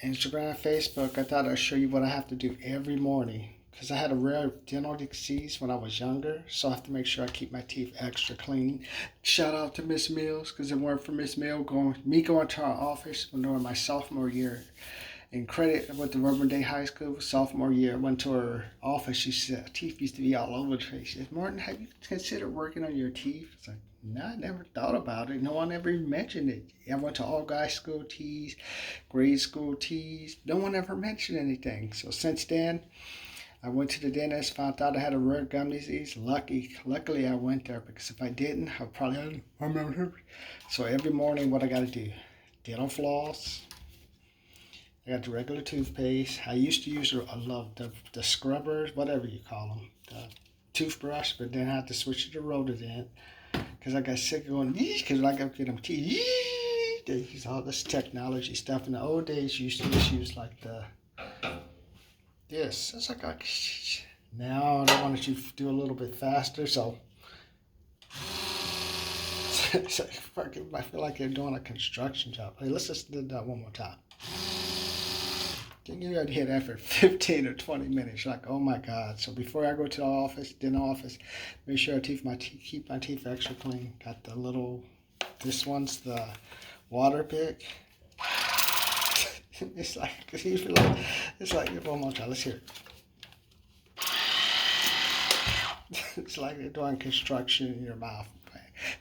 Instagram, Facebook, I thought I'd show you what I have to do every morning. Because I had a rare dental disease when I was younger, so I have to make sure I keep my teeth extra clean. Shout out to Miss Mills, because it weren't for Miss Mills going to our office during my sophomore year. And credit with the Rubber Day High School, sophomore year, I went to her office. She said, teeth used to be all over the place. She said, Martin, have you considered working on your teeth? It's like, no, I never thought about it. No one ever mentioned it. I went to all guys school teas, grade school teas. No one ever mentioned anything. So since then, I went to the dentist, found out I had a rare gum disease. Luckily I went there, because if I didn't, I probably hadn't remembered. So every morning, what I got to do? Dental floss. I got the regular toothpaste. I used to use, I love the scrubbers, whatever you call them, the toothbrush, but then I had to switch it to Rotodent because I got sick of going, because I got to get them teeth. They use all this technology stuff. In the old days, you used to just use like this. It's like, now they want you to do a little bit faster, so it's like, fucking, I feel like they're doing a construction job. Hey, let's just do that one more time. You got to hit that for 15 or 20 minutes. You're like, oh my God. So before I go to the office, dental office, make sure I keep my teeth extra clean. Got the little, this one's the water pick. It's like, it's like, one more time. Let's hear it. It's like they're doing construction in your mouth.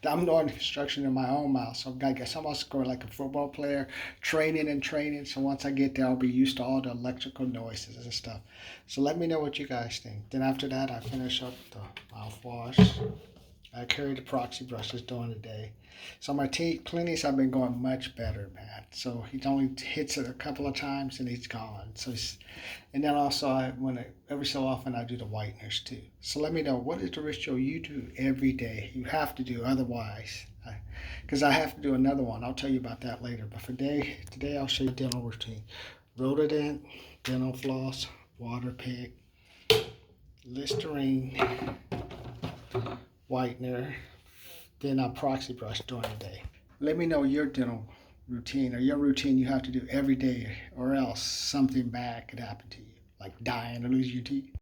I'm doing construction in my own mouth, so I guess I'm also going like a football player, training. So once I get there, I'll be used to all the electrical noises and stuff. So let me know what you guys think. Then after that, I finish up the mouthwash. I carry the proxy brushes during the day. So my teeth cleanings have been going much better, man. So he only hits it a couple of times and he's gone. So and then also every so often I do the whiteners too. So let me know, what is the ritual you do every day? You have to do, otherwise, because I have to do another one. I'll tell you about that later. But for today I'll show you dental routine. Rotodent, dental floss, water pick, Listerine, whitener, then I proxy brush during the day. Let me know your dental routine, or your routine you have to do every day, or else something bad could happen to you, like dying or losing your teeth.